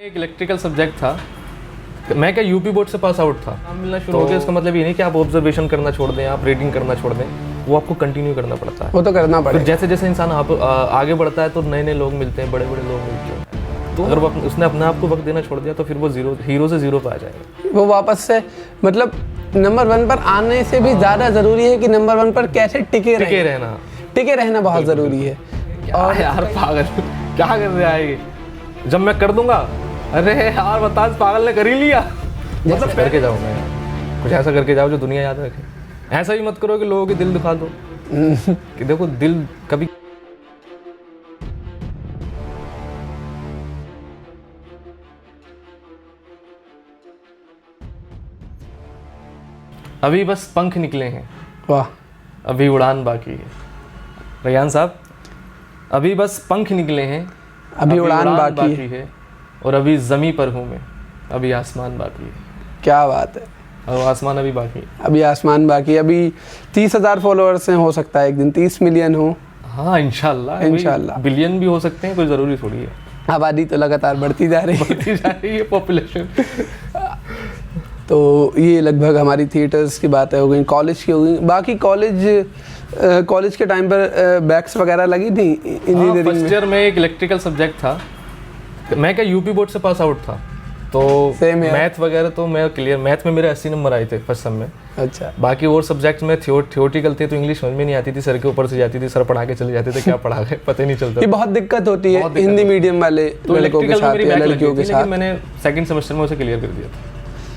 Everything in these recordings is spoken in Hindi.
एक इलेक्ट्रिकल सब्जेक्ट था, मैं क्या यूपी बोर्ड से पास आउट था। काम मिलना शुरू हो गया, इसका मतलब ये नहीं कि आप ऑब्जर्वेशन करना छोड़ दें, आप रीडिंग करना छोड़ दें, वो आपको कंटिन्यू करना पड़ता है। वो तो करना पड़ेगा। जैसे जैसे इंसान आप आगे बढ़ता है तो नए नए लोग मिलते हैं, बड़े बड़े लोग मिलते हैं। तो अगर वो उसने अपने आप को वक्त देना छोड़ दिया तो फिर वो हीरो से जीरो पे आ जाएगा। वो वापस से मतलब नंबर 1 पर आने से भी ज़्यादा ज़रूरी है कि नंबर 1 पर कैसे टिके रहना बहुत ज़रूरी है। और यार पागल क्या कर रहा है ये? जब मैं कर दूंगा, अरे यार बता, पागल ने कर ही लिया। मतलब करके जाओ, मैं कुछ ऐसा करके जाओ जो दुनिया याद रखे। ऐसा ही मत करो कि लोगों के दिल दुखा दो कि देखो दिल कभी अभी बस पंख निकले हैं, वाह, अभी उड़ान बाकी है। रैयान साहब, अभी बस पंख निकले हैं, अभी उड़ान बाकी है। और अभी ज़मीं पर हूँ मैं, अभी आसमान बाकी है। क्या बात है। और आसमान अभी बाकी है। अभी आसमान बाकी, अभी 30,000 फॉलोअर्स हैं, हो सकता है एक दिन 30 मिलियन हो। हाँ इंशाल्लाह बिलियन भी हो सकते हैं, कोई ज़रूरी थोड़ी है। आबादी तो लगातार बढ़ती जा रही है पॉपुलेशन। तो ये लगभग हमारी थिएटर्स की बातें हो गई, कॉलेज की हो गई। बाकी कॉलेज के टाइम पर बैक्स वगैरह लगी थी इंजीनियरिंग फर्स्ट ईयर में एक इलेक्ट्रिकल सब्जेक्ट था, मैं क्या यूपी बोर्ड से पास आउट था, तो मैथ वगैरह तो मैं क्लियर, मैथ में मेरे 80 नंबर आए थे फर्स्ट सेम में। अच्छा। बाकी और सब्जेक्ट्स में थियोरेटिकल थे तो इंग्लिश समझ में नहीं आती थी, सर के ऊपर से जाती थी, सर पढ़ा के चले जाते थे, क्या पढ़ा गए पता ही नहीं चलता। ये बहुत दिक्कत होती है हिंदी मीडियम वाले लड़कों के साथ या लड़कियों के साथ। मैंने सेकंड सेमेस्टर में उसे क्लियर कर दिया था,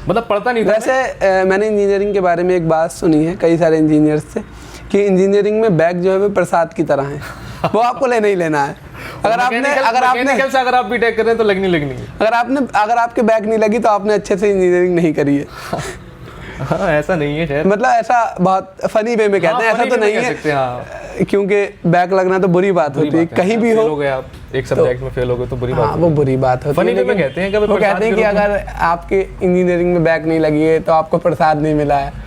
मतलब पढ़ता नहीं था। वैसे मैंने इंजीनियरिंग के बारे में एक बात सुनी है कई सारे इंजीनियर्स से कि इंजीनियरिंग में बैग जो है वो प्रसाद की तरह है, वो आपको लेना ही लेना है। अगर आप बीटेक कर रहे हैं तो लगनी अगर आपके बैग नहीं लगी तो आपने अच्छे से इंजीनियरिंग नहीं करी है। हाँ, ऐसा नहीं है, मतलब ऐसा बहुत फनी वे में कहते हैं, ऐसा तो नहीं है, क्योंकि बैक लगना तो बुरी बात होती है, कहीं भी हो गए आप एक सब्जेक्ट में फेल हो गए तो बुरी बात है। वो बुरी बात होती है, लेकिन कहते हैं कि अगर आपके इंजीनियरिंग में बैक नहीं लगी है तो आपको प्रसाद नहीं मिला है।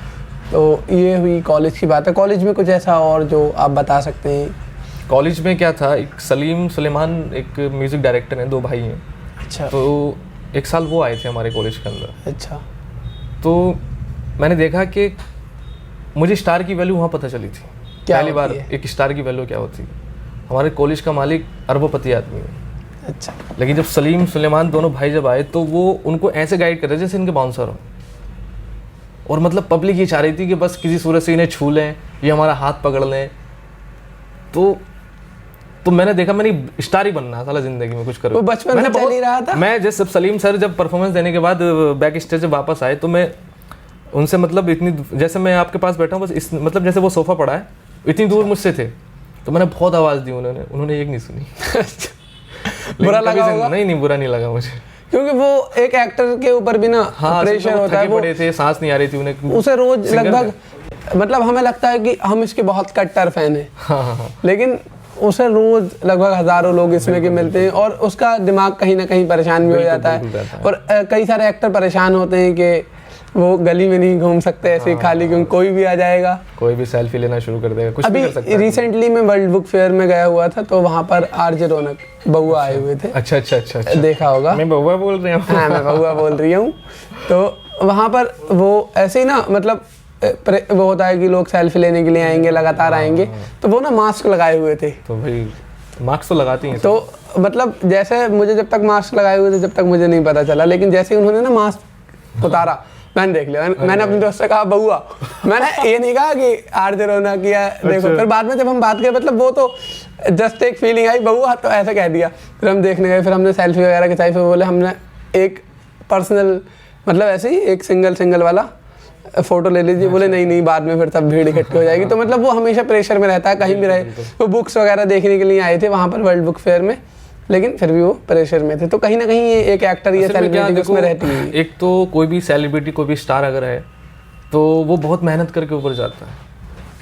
तो ये हुई कॉलेज की बात है। कॉलेज में कुछ ऐसा और जो आप बता सकते हैं? कॉलेज में क्या था, एक सलीम सुलेमान एक म्यूजिक डायरेक्टर हैं, 2 भाई हैं। अच्छा। तो एक साल वो आए थे हमारे कॉलेज के अंदर। अच्छा। तो मैंने देखा कि मुझे स्टार की वैल्यू वहाँ पता चली थी पहली बार, एक स्टार की वैल्यू क्या होती है। हमारे कॉलेज का मालिक अरबोपति आदमी है। अच्छा। लेकिन जब सलीम सुलेमान दोनों भाई जब आए तो वो उनको ऐसे गाइड कर रहे जैसे इनके बाउंसर हो, और मतलब पब्लिक ये चाह रही थी कि बस किसी सूरत से इन्हें छू लें, ये हमारा हाथ पकड़ लें। तो मैंने देखा मैंने स्टार ही बनना साला जिंदगी में कुछ करो। वो बचपन से चल ही रहा था। मैं जब सलीम सर जब परफॉर्मेंस देने के बाद बैक स्टेज से वापस आए तो मैं उनसे मतलब इतनी, जैसे मैं आपके पास बैठा हूँ बस मतलब जैसे वो सोफा पड़ा है इतनी दूर मुझसे थे, तो मैंने बहुत आवाज़ दी, उन्होंने एक नहीं सुनी। बुरा लगा होगा? नहीं बुरा नहीं लगा मुझे, क्योंकि वो एक एक्टर के ऊपर भी ना प्रेशर होता है। बड़े थे, सांस नहीं आ रही थी उन्हें, उसे रोज लगभग मतलब हमें लगता है कि हम इसके बहुत कट्टर फैन हैं। हाँ। लेकिन उसे रोज लगभग हजारों लोग इसमें के मिलते हैं और उसका दिमाग कहीं ना कहीं परेशान भी हो जाता है। और कई सारे एक्टर परेशान होते हैं कि वो गली में नहीं घूम सकते ऐसे खाली, क्योंकि कोई भी आ जाएगा, कोई भी सेल्फी लेना शुरू कर देगा, कुछ भी कर सकता है। रिसेंटली मैं वर्ल्ड बुक फेयर में गया हुआ था तो वहाँ पर आरजे रौनक बउआ आए हुए थे। अच्छा। देखा होगा, मैं बउआ बोल रही हूँ। हाँ, मैं बउआ बोल रही हूँ। तो वहाँ पर वो ऐसे ही ना, मतलब वो होता है कि लोग सेल्फी लेने के लिए आएंगे, लगातार आएंगे, तो वो ना मास्क लगाए हुए थे। तो भाई मास्क तो लगाती हैं, तो मतलब जैसे मुझे जब तक मास्क लगाए हुए थे जब तक मुझे नहीं पता चला, लेकिन जैसे ही उन्होंने ना मास्क उतारा मैंने देख लिया। मैंने अपने दोस्त से कहा बउआ, मैंने ये नहीं कहा कि आरजे रौनक किया देखो। फिर बाद में जब हम बात करें, मतलब वो तो जस्ट एक फीलिंग आई बउआ, तो ऐसा कह दिया। फिर हम देखने गए, फिर हमने सेल्फी वगैरह खिंचाई, फिर बोले हमने एक पर्सनल मतलब ऐसे ही एक सिंगल वाला फोटो ले लीजिए। बोले नहीं बाद में फिर सब भीड़ इकट्ठी हो जाएगी। तो मतलब वो हमेशा प्रेशर में रहता है, कहीं भी रहे। वो बुक्स वगैरह देखने के लिए आए थे वहाँ पर वर्ल्ड बुक फेयर में, लेकिन फिर भी वो प्रेशर में थे। तो कहीं ना कहीं ये एक एक्टर या सेलिब्रिटी उसमें रहती है। एक तो कोई भी सेलिब्रिटी, कोई भी स्टार अगर है तो वो बहुत मेहनत करके ऊपर जाता है,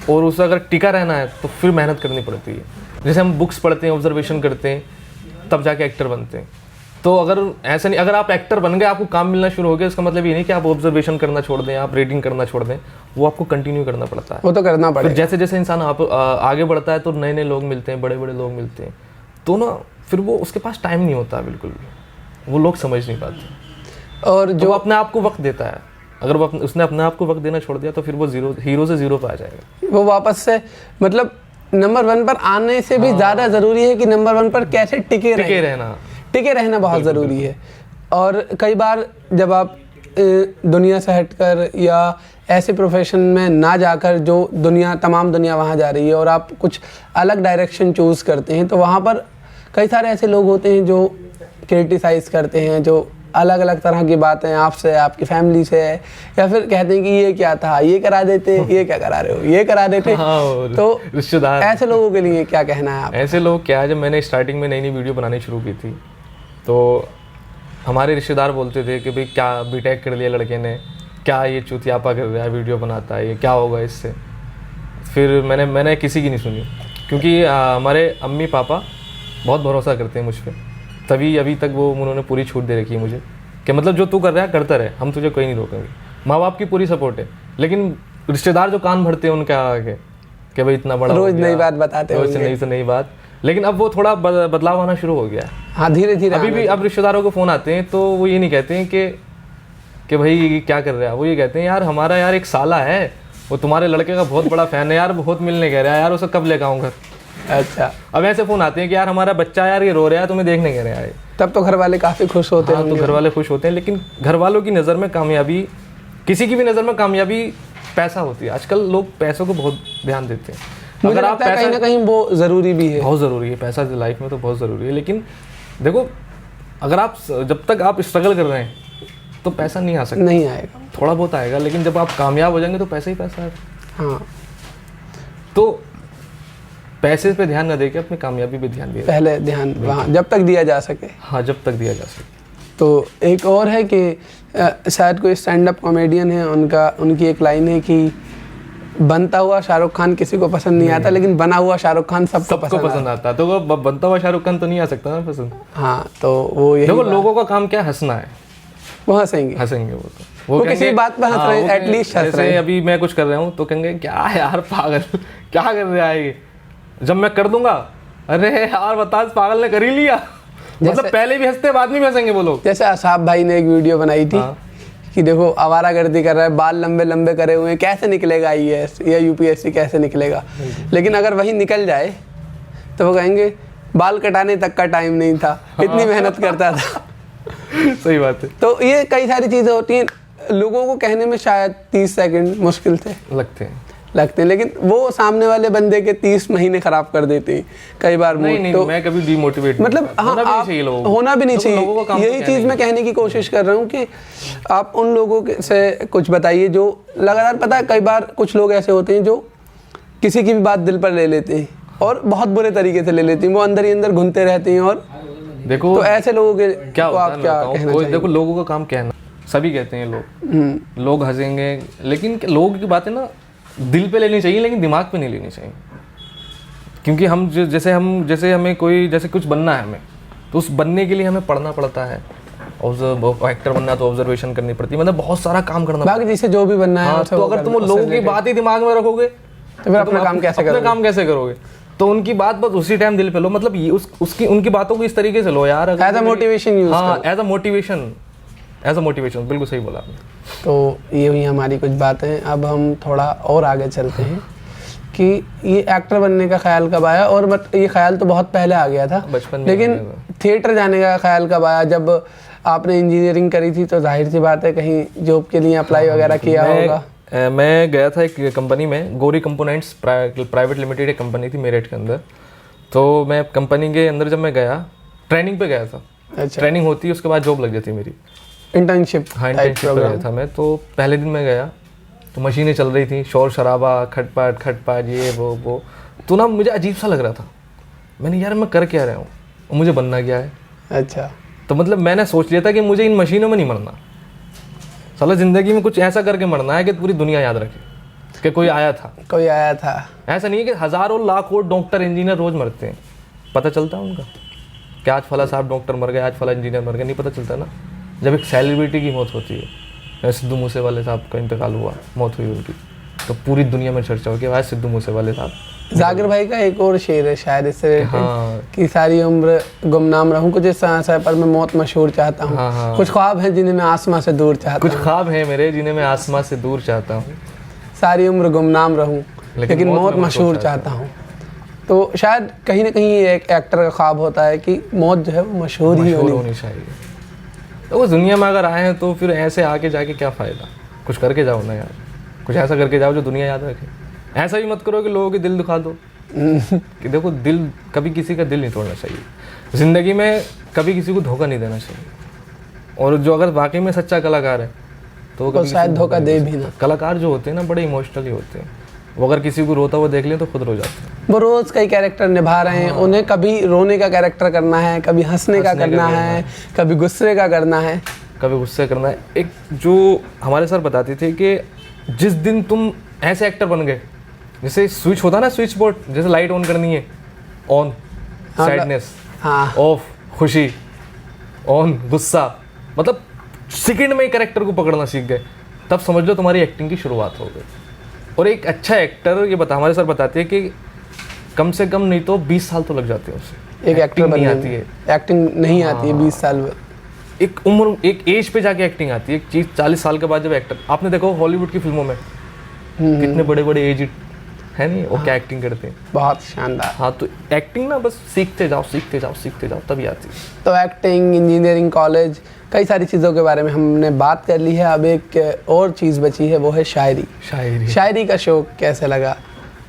और उसे अगर टिका रहना है तो फिर मेहनत करनी पड़ती है। जैसे हम बुक्स पढ़ते हैं, ऑब्जर्वेशन करते हैं, तब जाके एक्टर बनते हैं। तो अगर ऐसा नहीं, अगर आप एक्टर बन गए, आपको काम मिलना शुरू हो गया, इसका मतलब ये नहीं कि आप ऑब्जर्वेशन करना छोड़ दें, आप रीडिंग करना छोड़ दें, वो आपको कंटिन्यू करना पड़ता है। वो तो करना पड़ेगा। जैसे जैसे इंसान आप आगे बढ़ता है तो नए नए लोग मिलते हैं, बड़े बड़े लोग मिलते हैं, तो ना फिर वो उसके पास टाइम नहीं होता बिल्कुल भी। वो लोग समझ नहीं पाते। और जो जो अपने आप को वक्त देता है, अगर वो उसने अपने आप को वक्त देना छोड़ दिया तो फिर वो हीरो से जीरो पे आ जाएगा। वो वापस से मतलब नंबर 1 पर आने से भी ज़्यादा ज़रूरी है कि नंबर 1 पर कैसे टिके रहना बहुत ज़रूरी है। और कई बार जब आप दुनिया से हटकर या ऐसे प्रोफेशन में ना जाकर जो तमाम दुनिया वहाँ जा रही है और आप कुछ अलग डायरेक्शन चूज़ करते हैं, तो वहाँ पर कई सारे ऐसे लोग होते हैं जो क्रिटिसाइज़ करते हैं, जो अलग अलग तरह की बातें आपसे, आपकी फैमिली से, या फिर कहते हैं कि ये क्या था, ये करा देते, ये क्या करा रहे हो, ये करा देते। तो रिश्तेदार, ऐसे लोगों के लिए क्या कहना है आप? ऐसे लोग क्या, जब मैंने स्टार्टिंग में नई नई वीडियो बनानी शुरू की थी तो हमारे रिश्तेदार बोलते थे कि भाई क्या बीटेक कर लिया लड़के ने, क्या ये चूतियापा कर रहा है, वीडियो बनाता है, ये क्या होगा इससे। फिर मैंने किसी की नहीं सुनी, क्योंकि हमारे अम्मी पापा बहुत भरोसा करते हैं मुझ पर, तभी अभी तक वो उन्होंने पूरी छूट दे रखी है मुझे कि मतलब जो तू कर रहा है करता रहे, हम तुझे कोई नहीं रोकेंगे। माँ बाप की पूरी सपोर्ट है, लेकिन रिश्तेदार जो कान भरते हैं उनके आगे कि भाई इतना बड़ा रोज नई बात बताते हैं, रोज नई से नई बात। लेकिन अब वो थोड़ा बदलाव आना शुरू हो गया है। हाँ, धीरे धीरे अभी भी अब रिश्तेदारों को फ़ोन आते हैं तो वो ये नहीं कहते हैं कि भाई क्या कर रहा है, वो ये कहते हैं यार हमारा यार एक साला है, वो तुम्हारे लड़के का बहुत बड़ा फ़ैन है यार, बहुत मिलने कह रहा है यार, उसे कब लेकर आऊँ घर। अच्छा, अब ऐसे फ़ोन आते हैं कि यार हमारा बच्चा यार ये रो रहा है, तुम्हें देखने कह रहा है। तब तो घर वाले काफ़ी खुश होते हैं। तो घर वाले खुश होते हैं, लेकिन घर वालों की नज़र में कामयाबी, किसी की भी नज़र में कामयाबी पैसा होती है। आजकल लोग पैसों को बहुत ध्यान देते हैं। मुझे लगता है कहीं ना कहीं वो ज़रूरी भी है, बहुत ज़रूरी है, पैसा लाइफ में तो बहुत ज़रूरी है। लेकिन देखो, अगर आप जब तक आप स्ट्रगल कर रहे हैं तो पैसा नहीं आ सकता, नहीं आएगा, थोड़ा बहुत आएगा, लेकिन जब आप कामयाब हो जाएंगे तो पैसा ही पैसा है। हाँ, तो पैसे पे ध्यान न देके अपनी कामयाबी पे ध्यान दिया, पहले ध्यान वहाँ जब तक दिया जा सके। हाँ, जब तक दिया जा सके। तो एक और है कि शायद कोई स्टैंड अप कॉमेडियन है, उनकी एक लाइन है कि बनता हुआ शाहरुख खान किसी को पसंद नहीं आता, लेकिन बना हुआ शाहरुख खान सबको पसंद आता। तो वो बनता हुआ शाहरुख खान तो नहीं आ सकता ना पसंद। हाँ, तो वो यही देखो, लोगों का काम क्या, हंसना है, वो हंसेंगे वो किसी बात पर हंस रहे हैं, एटलीस्ट हंस रहे हैं। अभी मैं कुछ कर रहा हूँ तो कहेंगे क्या यार पागल क्या कर रहा है ये, जब मैं कर दूंगा अरे यार बता पागल ने कर ही लिया। मतलब पहले भी हंसते बाद में भी हंसेंगे वो लोग। जैसे असाब भाई ने एक वीडियो बनाई थी कि देखो आवारागर्दी कर रहा है, बाल लंबे लंबे करे हुए हैं, कैसे निकलेगा IAS या UPSC कैसे निकलेगा। लेकिन अगर वही निकल जाए तो वो कहेंगे बाल कटाने तक का टाइम नहीं था, इतनी मेहनत करता था। सही बात है। तो ये कई सारी चीज़ें होती हैं, लोगों को कहने में शायद 30 सेकंड मुश्किल से लगते हैं, लेकिन वो सामने वाले बंदे के 30 महीने खराब कर देते हैं कई बार। नहीं, तो मैं कभी डिमोटिवेट मतलब हाँ, होना भी नहीं चाहिए। यही चीज़ मैं कहने की कोशिश कर रहा हूँ कि आप उन लोगों से कुछ बताइए जो लगातार, पता है कई बार कुछ लोग ऐसे होते हैं जो किसी की भी बात दिल पर ले लेते हैं और बहुत बुरे तरीके से ले लेते हैं, वो अंदर ही अंदर घुनते रहते हैं। और देखो, तो ऐसे लोगों के क्या आप क्या कहना चाहिए? देखो, लोगों का काम कहना, सभी कहते हैं लोग हंसेंगे, लेकिन लोगों की बातें ना दिल पे लेनी चाहिए, लेकिन दिमाग पे नहीं लेनी चाहिए। क्योंकि हम जैसे हमें कोई जैसे कुछ बनना है हमें, तो उस बनने के लिए हमें पढ़ना पड़ता है, एक्टर बनना तो ऑब्जर्वेशन करनी पड़ती है, मतलब बहुत सारा काम करना बाकी जिसे जो भी बनना है। तो अगर तुम लोगों की बात ही दिमाग में रखोगे तो फिर अपना काम कैसे करोगे? तो उनकी बात बस उसी टाइम दिल पे लो, मतलब ये उनकी बातों को इस तरीके से लो यार, एज अ मोटिवेशन यूज। हाँ, एज अ मोटिवेशन, बिल्कुल सही बोला आपने। तो ये हुई हमारी कुछ बातें। अब हम थोड़ा और आगे चलते हैं कि ये एक्टर बनने का ख्याल कब आया, और ये ख्याल तो बहुत पहले आ गया था बचपन में, लेकिन थिएटर जाने का ख्याल कब आया? जब आपने इंजीनियरिंग करी थी तो जाहिर सी बात है कहीं जॉब के लिए अप्लाई वगैरह किया होगा। मैं गया था एक कंपनी में, गौरी कंपोनेंट्स प्राइवेट लिमिटेड एक कंपनी थी मेरठ के अंदर। तो मैं कंपनी के अंदर जब मैं गया, ट्रेनिंग पे गया था। अच्छा। ट्रेनिंग होती है, उसके बाद जॉब लग जाती मेरी, इंटर्नशिप। हाँ, इंटर्नशिप पे गया था मैं। तो पहले दिन मैं गया तो मशीनें चल रही थी, शोर शराबा, खटपट ये वो। तो ना मुझे अजीब सा लग रहा था। मैंने यार मैं कर क्या रहा हूँ, मुझे बनना क्या है। अच्छा। तो मतलब मैंने सोच लिया था कि मुझे इन मशीनों में नहीं मरना, साला ज़िंदगी में कुछ ऐसा करके मरना है कि पूरी दुनिया याद रखे कि कोई आया था। ऐसा नहीं है कि हज़ारों लाखों डॉक्टर इंजीनियर रोज़ मरते हैं, पता चलता है उनका कि आज फला साहब डॉक्टर मर गए, आज फला इंजीनियर मर गए, नहीं पता चलता ना। जब एक सेलिब्रिटी की मौत होती है, सिद्धू मूसेवाले साहब का इंतकाल हुआ, मौत हुई उनकी, तो पूरी दुनिया में चर्चा हो कि भाई सिद्धू मूसेवाले साहब जाकिर भाई का एक और शेर है शायद इससे related, हाँ। कि सारी उम्र गुमनाम रहूं, कुछ इस तरह से, पर मैं मौत मशहूर चाहता हूँ। हाँ, हाँ। कुछ ख्वाब हैं जिन्हें मैं आसमां से दूर चाहता कुछ हूँ, ख्वाब है मेरे जिन्हें मैं आसमां से दूर चाहता हूँ, सारी उम्र गुमनाम रहूं लेकिन मौत मैं मशहूर चाहता हूँ। तो शायद कहीं ना कहीं ये एक एक्टर का ख्वाब होता है कि मौत जो है वो मशहूर ही मशहूर होनी। होनी चाहिए। तो उस दुनिया में अगर आए हैं तो फिर ऐसे आके जाके क्या फ़ायदा, कुछ करके जाओ ना यार, कुछ ऐसा करके जाओ जो दुनिया याद रखे। ऐसा भी मत करो कि लोगों के दिल दुखा दो कि देखो दिल, कभी किसी का दिल नहीं तोड़ना चाहिए ज़िंदगी में, कभी किसी को धोखा नहीं देना चाहिए। और जो अगर वाकई में सच्चा कलाकार है तो कभी शायद धोखा दे भी ना। कलाकार जो होते हैं ना बड़े इमोशनली होते हैं, वो अगर किसी को रोता हुआ देख लें तो खुद रो जाते हैं। वो रोज कई कैरेक्टर निभा रहे हैं, उन्हें कभी रोने का कैरेक्टर करना है, कभी हंसने का करना है, कभी गुस्से का करना है, कभी गुस्से करना है। एक जो हमारे सर बताते थे कि जिस दिन तुम ऐसे एक्टर बन गए, जैसे स्विच होता ना, स्विच बोर्ड, जैसे लाइट ऑन करनी है, ऑन सैडनेस, हाँ ऑफ खुशी, ऑन गुस्सा, मतलब सेकंड में ही कैरेक्टर को पकड़ना सीख गए, तब समझ लो तुम्हारी एक्टिंग की शुरुआत हो गई। और एक अच्छा एक्टर, ये हमारे सर बताते हैं कि कम से कम नहीं तो 20 साल तो लग जाते हैं उसे। एक एक्टर नहीं बनने आती में। है, एक्टिंग नहीं आती है 20 साल में। एक उम्र, एक एज पे जाके एक्टिंग आती है। एक चीज 40 साल के बाद जब एक्टर, आपने देखो हॉलीवुड की फिल्मों में कितने बड़े बड़े एज है नहीं, वो क्या एक्टिंग करते हैं, बहुत शानदार। हाँ। तो एक्टिंग ना बस सीखते जाओ सीखते जाओ सीखते जाओ, तभी आती है। तो एक्टिंग, इंजीनियरिंग, कॉलेज, कई सारी चीज़ों के बारे में हमने बात कर ली है। अब एक और चीज़ बची है, वो है शायरी। शायरी, शायरी का शौक कैसे लगा,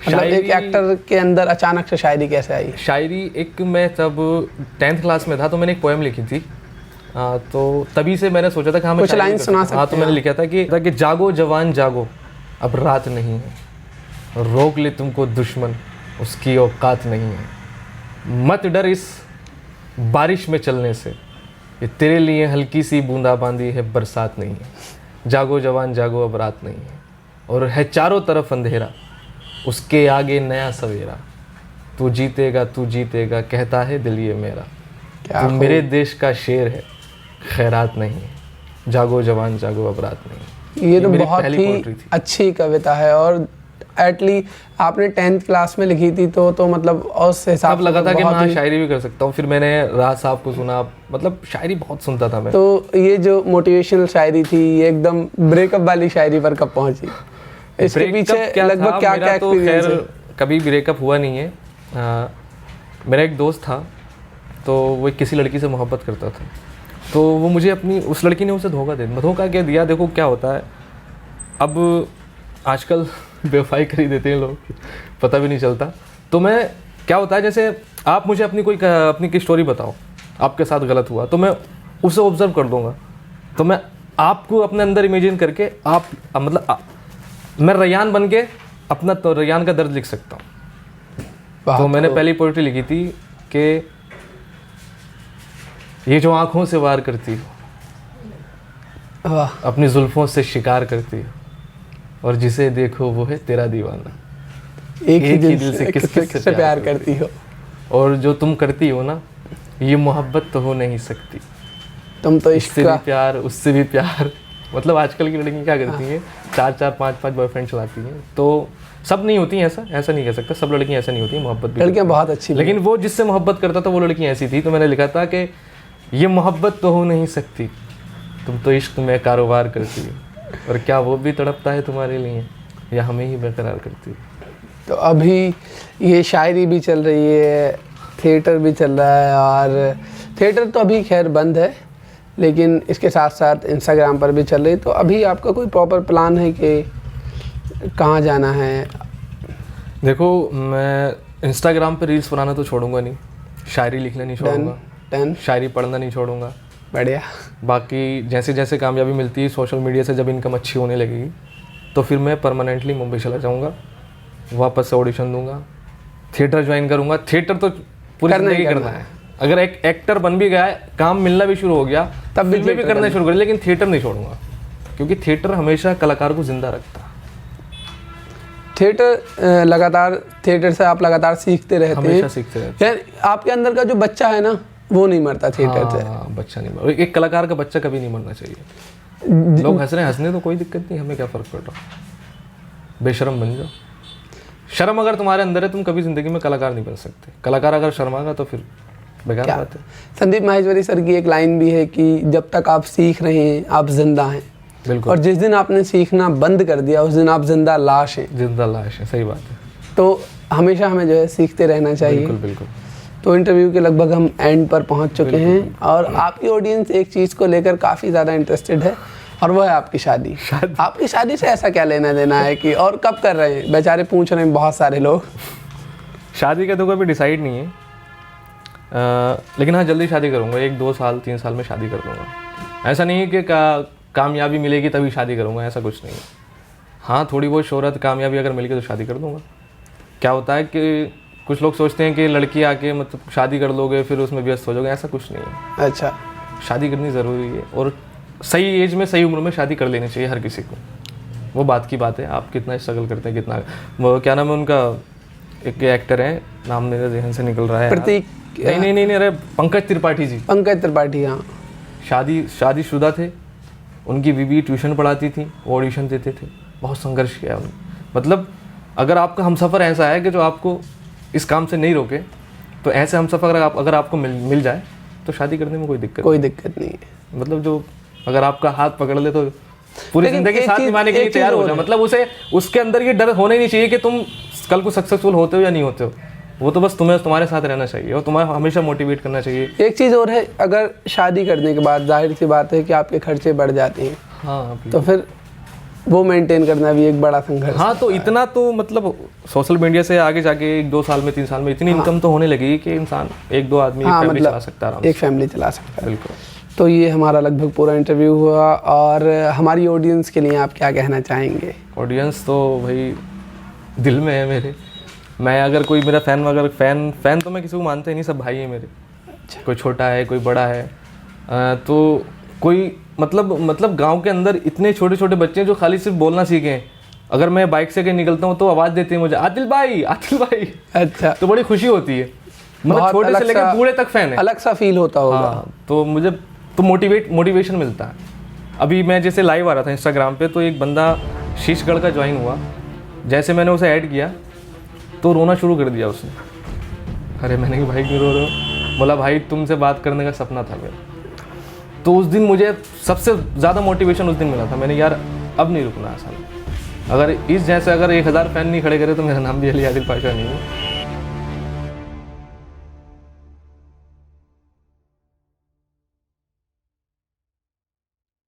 मतलब एक एक्टर के अंदर अचानक से शायरी कैसे आई? शायरी, एक मैं तब 10th क्लास में था तो मैंने एक पोएम लिखी थी। तो तभी से मैंने सोचा था कि हाँ मैं कुछ शायरी लाइन कर सुना सकता हूँ। हाँ, तो मैंने लिखा था कि जागो जवान जागो, अब रात नहीं है, रोक ले तुमको दुश्मन, उसकी औकात नहीं है, मत डर इस बारिश में चलने से, ये तेरे लिए हल्की सी बूंदाबांदी है, बरसात नहीं है, जागो जवान जागो, अब रात नहीं है, और है चारों तरफ अंधेरा, उसके आगे नया सवेरा, तू जीतेगा कहता है दिल ये मेरा, क्या तू मेरे देश का शेर है, खैरात नहीं है, जागो जवान जागो, अब रात नहीं है। ये तो मेरी बहुत पहली ही पोएट्री थी। अच्छी कविता है, और एटली आपने 10th क्लास में लिखी थी तो मतलब उस हिसाब तब लगा था कि बहुत मैं ही- शायरी भी कर सकता हूँ। फिर मैंने राज साहब को सुना, मतलब शायरी बहुत सुनता था मैं। तो ये जो मोटिवेशनल शायरी थी, ये एकदम ब्रेकअप वाली शायरी पर कब पहुंची? इसके Breakup पीछे क्या लगभग था? क्या मेरा क्या तो एक्सपीरियंस खैर है? कभी ब्रेकअप हुआ नहीं है। मेरा एक दोस्त था, तो वो किसी लड़की से मोहब्बत करता था, तो वो मुझे अपनी, उस लड़की ने उसे धोखा क्या दिया। देखो क्या होता है, अब आजकल बेवफाई कर ही देते हैं लोग, पता भी नहीं चलता। तो मैं, क्या होता है, जैसे आप मुझे अपनी कोई स्टोरी बताओ, आपके साथ गलत हुआ, तो मैं उसे ऑब्जर्व कर दूंगा, तो मैं आपको अपने अंदर इमेजिन करके मैं रैयान बन के अपना तो रैयान का दर्द लिख सकता हूँ। तो मैंने पहली पोएट्री लिखी थी कि ये जो आंखों से वार करती हो, वाह, अपनी जुल्फों से शिकार करती हो, और जिसे देखो वो है तेरा दीवाना, एक ही दिल से किससे प्यार करती हो, और जो तुम करती हो ना, ये मोहब्बत तो हो नहीं सकती, तुम तो इश्क इससे भी का प्यार, उससे भी प्यार। मतलब आजकल की लड़की क्या करती हैं, 4-4 5-5 बॉयफ्रेंड चलाती हैं। तो सब नहीं होती हैं, ऐसा नहीं कह सकता, सब लड़कियां ऐसा नहीं होती हैं, मोहब्बत भी लड़कियां बहुत अच्छी, लेकिन वो जिससे मोहब्बत करता था वो लड़की ऐसी थी। तो मैंने लिखा था कि ये मोहब्बत तो हो नहीं सकती, तुम तो इश्क में कारोबार करती हो, और क्या वो भी तड़पता है तुम्हारे लिए, या हमें ही बेकरार करती हो। तो अभी ये शायरी भी चल रही है, थिएटर भी चल रहा है, और थिएटर तो अभी खैर बंद है, लेकिन इसके साथ साथ इंस्टाग्राम पर भी चल रही है। तो अभी आपका कोई प्रॉपर प्लान है कि कहाँ जाना है? देखो, मैं इंस्टाग्राम पे रील्स बनाना तो छोड़ूंगा नहीं, शायरी लिखना नहीं छोड़ूंगा, डन, शायरी पढ़ना नहीं छोड़ूंगा। बढ़िया। बाकी जैसे जैसे कामयाबी मिलती है सोशल मीडिया से, जब इनकम अच्छी होने लगेगी तो फिर मैं परमानेंटली मुंबई चला जाऊंगा, वापस से ऑडिशन दूंगा, थिएटर ज्वाइन करूंगा। थिएटर तो पूरी जिंदगी करना है। अगर एक एक्टर बन भी गया है, काम मिलना भी शुरू हो गया, तब फिल्में भी करना शुरू कर, लेकिन थिएटर नहीं छोड़ूंगा, क्योंकि थिएटर हमेशा कलाकार को जिंदा रखता है। थिएटर लगातार, थिएटर से आप लगातार सीखते रहते हैं, हमेशा सीखते रहते यार आपके अंदर का जो बच्चा है ना, वो नहीं मरता थिएटर से। बच्चा नहीं मरता, एक कलाकार का बच्चा कभी नहीं मरना चाहिए। लोग हंस रहे हैं, हंसने तो कोई दिक्कत नहीं, हमें क्या फ़र्क पड़ रहा, बेशरम बन जाओ। शर्म अगर तुम्हारे अंदर है, तुम कभी ज़िंदगी में कलाकार नहीं बन सकते। कलाकार अगर शर्मागा तो फिर बेकार क्या बात है। संदीप माहेश्वरी सर की एक लाइन भी है कि जब तक आप सीख रहे हैं आप जिंदा हैं, बिल्कुल। और जिस दिन आपने सीखना बंद कर दिया उस दिन आप जिंदा लाश हैं। जिंदा लाश है, सही बात है। तो हमेशा हमें जो है सीखते रहना चाहिए। बिल्कुल बिल्कुल। तो इंटरव्यू के लगभग हम एंड पर पहुंच चुके हैं और आपकी ऑडियंस एक चीज़ को लेकर काफ़ी ज़्यादा इंटरेस्टेड है और वो है आपकी शादी। आपकी शादी से ऐसा क्या लेना देना है कि, और कब कर रहे हैं? बेचारे पूछ रहे हैं बहुत सारे लोग। शादी का तो कोई भी डिसाइड नहीं है, लेकिन हाँ जल्दी शादी करूँगा, 1-2 साल 3 साल में शादी कर दूँगा। ऐसा नहीं है कि कामयाबी मिलेगी तभी शादी करूँगा, ऐसा कुछ नहीं है। हाँ थोड़ी बहुत शोहरत कामयाबी अगर मिल गई तो शादी कर दूँगा। क्या होता है कि कुछ लोग सोचते हैं कि लड़की आके मतलब शादी कर लोगे फिर उसमें व्यस्त हो जाओगे, ऐसा कुछ नहीं है। अच्छा, शादी करनी ज़रूरी है और सही एज में सही उम्र में शादी कर लेनी चाहिए हर किसी को। वो बात की बात है, आप कितना स्ट्रगल करते हैं, कितना वो क्या नाम है उनका, एक एक्टर है, नाम मेरे जहन से निकल रहा है, प्रतीक। नहीं अरे पंकज त्रिपाठी जी। पंकज त्रिपाठी, हाँ। शादीशुदा थे, उनकी बीवी ट्यूशन पढ़ाती थी, वो ऑडिशन देते थे, बहुत संघर्ष किया उन्होंने। मतलब अगर आपका हमसफ़र ऐसा है कि जो आपको इस काम से नहीं रोके, तो ऐसे हमसफ़र अगर आपको मिल जाए तो शादी करने में कोई दिक्कत नहीं है। मतलब जो अगर आपका हाथ पकड़ ले तो पूरी लेकिन जिंदगी साथ निभाने के लिए तैयार हो जाए। मतलब उसके अंदर ये डर होना ही नहीं चाहिए कि तुम कल को सक्सेसफुल होते हो या नहीं होते हो। वो तो बस तुम्हारे साथ रहना चाहिए और तुम्हें हमेशा मोटिवेट करना चाहिए। एक चीज़ और है, अगर शादी करने के बाद जाहिर सी बात है कि आपके खर्चे बढ़ जाते हैं। हाँ, तो फिर वो मेंटेन करना भी एक बड़ा संघर्ष। हाँ, तो इतना तो मतलब सोशल मीडिया से आगे जाके 1-2 साल में 3 साल में इतनी इनकम तो होने लगेगी कि इंसान 1-2 आदमी एक फैमिली चला सकता है, एक फैमिली चला सकता है। बिल्कुल। तो ये हमारा लगभग पूरा इंटरव्यू हुआ और हमारी ऑडियंस के लिए आप क्या कहना चाहेंगे? ऑडियंस तो भाई दिल में है मेरे। मैं अगर कोई मेरा फैन तो मैं किसी को मानता ही नहीं, सब भाई है मेरे। अच्छा। कोई छोटा है कोई बड़ा है, तो कोई मतलब गांव के अंदर इतने छोटे छोटे बच्चे हैं जो खाली सिर्फ बोलना सीखे हैं। अगर मैं बाइक से कहीं निकलता हूँ तो आवाज़ देते हैं मुझे, आदिल भाई। अच्छा। तो बड़ी खुशी होती है, मतलब छोटे से लेकर बूढ़े तक फैन है। अलग सा फील होता होगा। हाँ, तो मुझे तो मोटिवेशन मिलता है। अभी मैं जैसे लाइव आ रहा था इंस्टाग्राम पे, तो एक बंदा शीशगढ़ का ज्वाइन हुआ, जैसे मैंने उसे ऐड किया तो रोना शुरू कर दिया उसने। अरे मैंने कहा भाई क्यों रो रहे हो? बोला भाई तुमसे बात करने का सपना था मेरा। तो उस दिन मुझे सबसे ज़्यादा मोटिवेशन उस दिन मिला था। मैंने यार अब नहीं रुकना आसान। अगर इस जैसे अगर 1000 फैन नहीं खड़े करे तो मेरा नाम भी अली आदिल पाशा नहीं है।